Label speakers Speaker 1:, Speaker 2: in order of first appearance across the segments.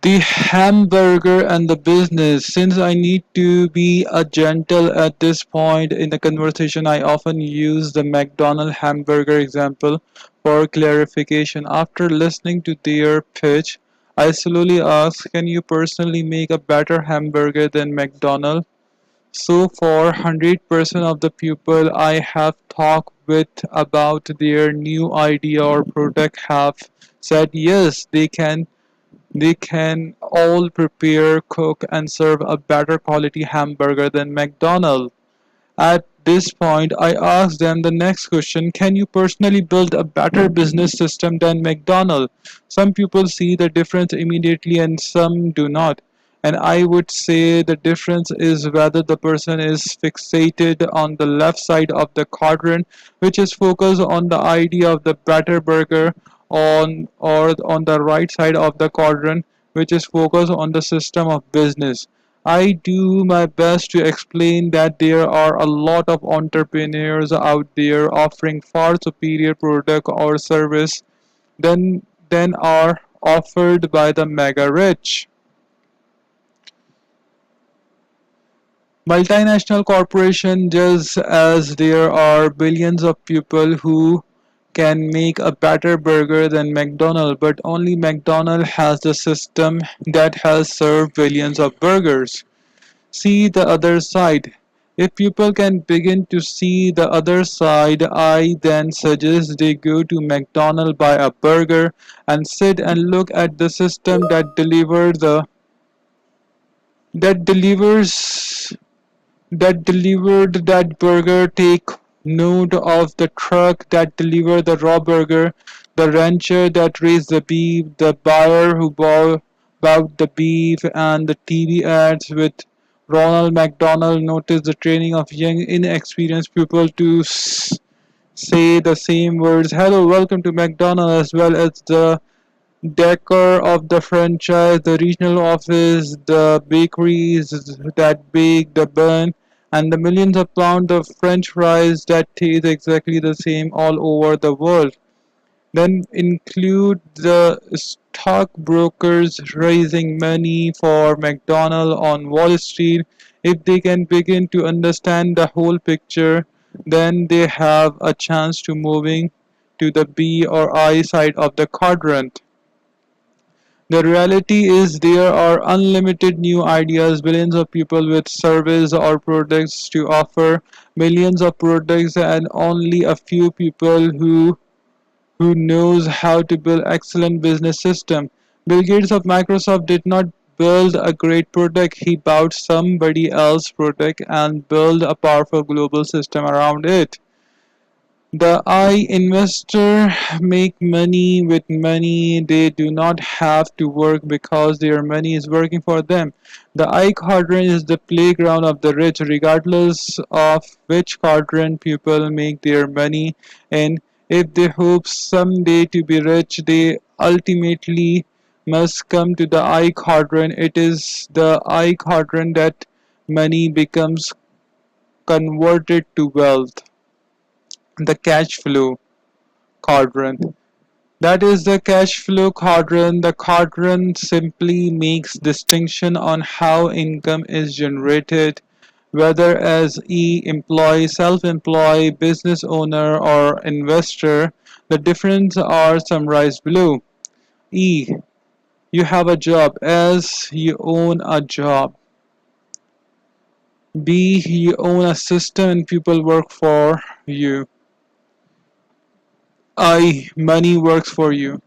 Speaker 1: The hamburger and the business. Since I need to be a gentle at this point in the conversation, I often use the McDonald hamburger example for clarification. After listening to their pitch, I slowly ask, can you personally make a better hamburger than McDonald? So for 100% of the people I have talked with about their new idea or product have said yes, they can all prepare, cook, and serve a better quality hamburger than McDonald's. At this point, I ask them the next question: can you personally build a better business system than McDonald's? Some people see the difference immediately and some do not. And I would say the difference is whether the person is fixated on the left side of the quadrant, which is focused on the idea of the better burger, or on the right side of the quadrant, which is focused on the system of business. I do my best to explain that there are a lot of entrepreneurs out there offering far superior product or service than are offered by the mega rich. Multinational corporations, just as there are billions of people who can make a better burger than McDonald's, but only McDonald's has the system that has served billions of burgers. See the other side. If people can begin to see the other side, I then suggest they go to McDonald's, buy a burger, and sit and look at the system that delivers that delivered that burger. Take note of the truck that delivered the raw burger, the rancher that raised the beef, the buyer who bought the beef, and the TV ads with Ronald McDonald. Notice the training of young, inexperienced people to say the same words. Hello, welcome to McDonald, as well as the decor of the franchise, the regional office, the bakeries that bake the bun, and the millions of pounds of French fries that taste exactly the same all over the world. Then include the stockbrokers raising money for McDonald on Wall Street. If they can begin to understand the whole picture, then they have a chance to moving to the B or I side of the quadrant. The reality is there are unlimited new ideas, billions of people with service or products to offer, millions of products, and only a few people who knows how to build excellent business system. Bill Gates of Microsoft did not build a great product, he bought somebody else's product and built a powerful global system around it. The I investor make money with money. They do not have to work because their money is working for them. The I quadrant is the playground of the rich, regardless of which quadrant people make their money in. If they hope someday to be rich, they ultimately must come to the I quadrant. It is the I quadrant that money becomes converted to wealth. The cash flow quadrant. That is the cash flow quadrant. The quadrant simply makes distinction on how income is generated, whether as employee, self-employed, business owner, or investor. The difference are summarized below. E. You have a job. S. You own a job. B. You own a system and people work for you. I. Money works for you.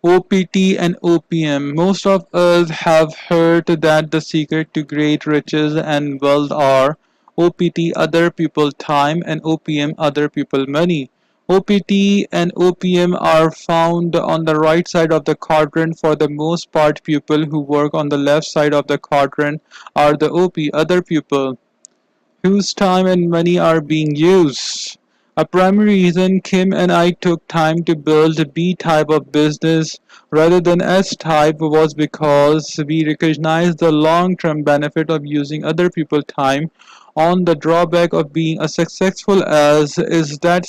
Speaker 1: OPT and OPM. Most of us have heard that the secret to great riches and wealth are OPT, other people time, and OPM, other people money. OPT and OPM are found on the right side of the quadrant. For the most part, people who work on the left side of the quadrant are the OP, other people whose time and money are being used. A primary reason Kim and I took time to build a B type of business rather than S type was because we recognized the long term benefit of using other people's time. On the drawback of being as successful as is that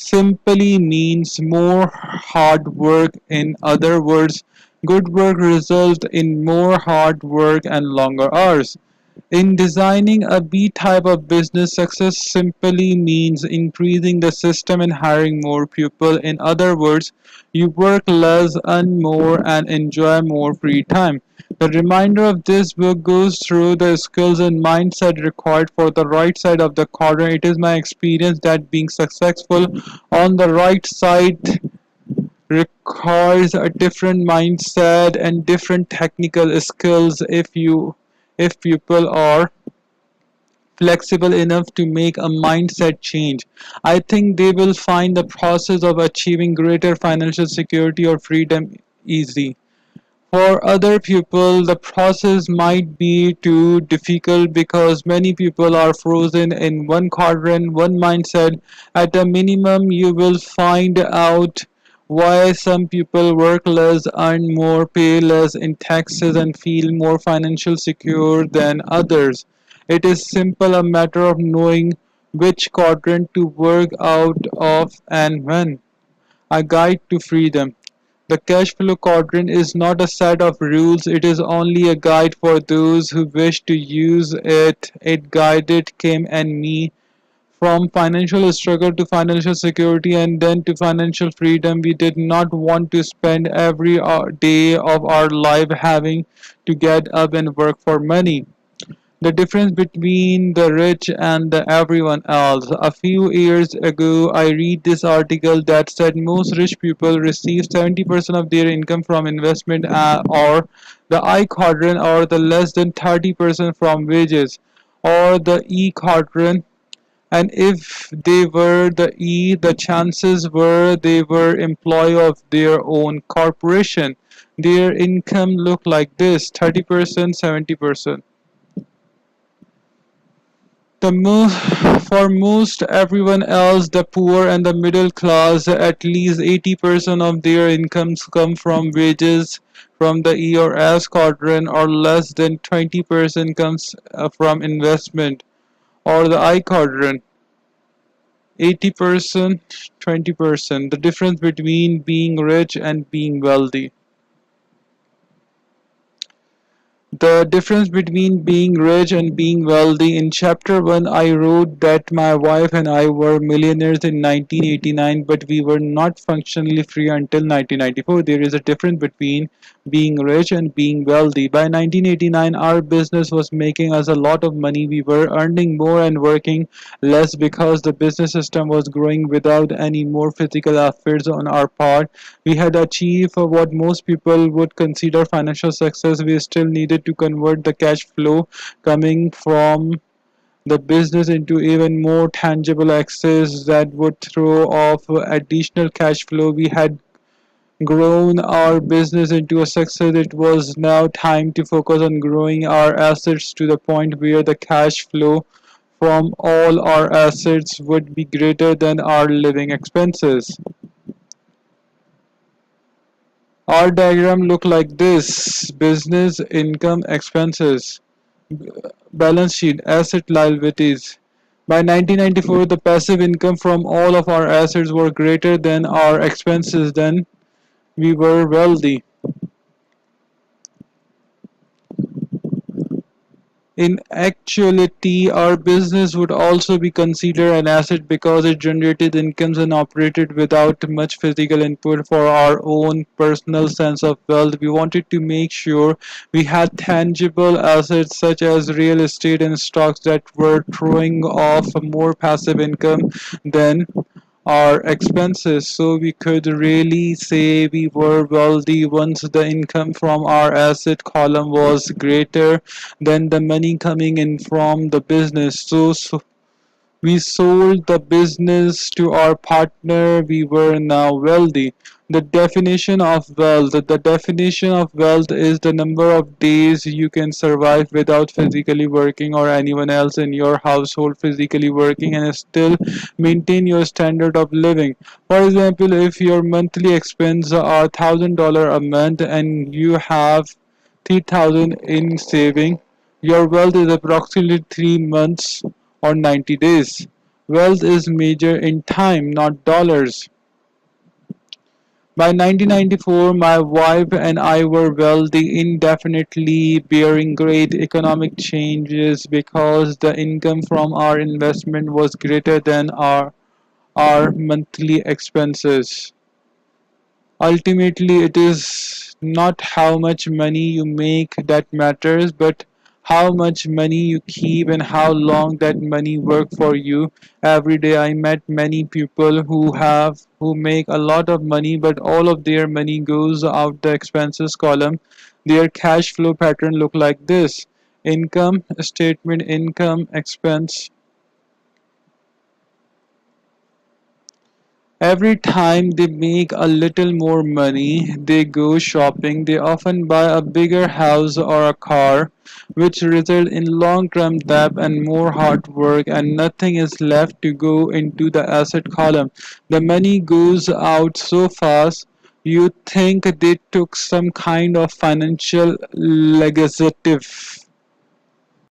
Speaker 1: simply means more hard work. In other words, good work results in more hard work and longer hours. In designing a B type of business, success simply means increasing the system and hiring more people. In other words, you work less, earn more, and enjoy more free time. The remainder of this book goes through the skills and mindset required for the right side of the quadrant. It is my experience that being successful on the right side requires a different mindset and different technical skills. If people are flexible enough to make a mindset change, I think they will find the process of achieving greater financial security or freedom easy. For other people, the process might be too difficult because many people are frozen in one quadrant, one mindset. At a minimum, you will find out why some people work less, earn more, pay less in taxes, and feel more financially secure than others. It is simple a matter of knowing which quadrant to work out of and when. A guide to freedom. The cash flow quadrant is not a set of rules, it is only a guide for those who wish to use it. It guided Kim and me from financial struggle to financial security and then to financial freedom. We did not want to spend every day of our life having to get up and work for money. The difference between the rich and the everyone else. A few years ago, I read this article that said most rich people receive 70% of their income from investment or the I quadrant, or the less than 30% from wages, or the E quadrant. And if they were the E, the chances were they were employee of their own corporation. Their income looked like this: 30%, 70%. For most everyone else, the poor and the middle class, at least 80% of their incomes come from wages from the E or S quadrant, or less than 20% comes from investment or the I quadrant. 80%, 20%. The difference between being rich and being wealthy. The difference between being rich and being wealthy. In chapter 1, I wrote that my wife and I were millionaires in 1989, but we were not functionally free until 1994. There is a difference between being rich and being wealthy. By 1989, our business was making us a lot of money. We were earning more and working less because the business system was growing without any more physical efforts on our part. We had achieved what most people would consider financial success. We still needed to convert the cash flow coming from the business into even more tangible access that would throw off additional cash flow. We had grown our business into a success. It was now time to focus on growing our assets to the point where the cash flow from all our assets would be greater than our living expenses. Our diagram look like this: business, income, expenses, balance sheet, asset, liabilities. By 1994, the passive income from all of our assets were greater than our expenses. Then we were wealthy. In actuality, our business would also be considered an asset because it generated incomes and operated without much physical input. For our own personal sense of wealth, we wanted to make sure we had tangible assets such as real estate and stocks that were throwing off more passive income than our expenses, so we could really say we were wealthy once the income from our asset column was greater than the money coming in from the business. So we sold the business to our partner. We were now wealthy. The definition of wealth. The definition of wealth is the number of days you can survive without physically working, or anyone else in your household physically working, and still maintain your standard of living. For example, if your monthly expenses are $1,000 a month and you have 3,000 in saving, your wealth is approximately 3 months or 90 days. Wealth is measured in time, not dollars. By 1994, my wife and I were wealthy indefinitely, bearing great economic changes because the income from our investment was greater than our monthly expenses. Ultimately, it is not how much money you make that matters, but how much money you keep and how long that money work for you. Every day I met many people who make a lot of money, but all of their money goes out the expenses column. Their cash flow pattern look like this: income statement, income, expense. Every time they make a little more money, they go shopping. They often buy a bigger house or a car, which result in long-term debt and more hard work, and nothing is left to go into the asset column. The money goes out so fast, you think they took some kind of financial legislative.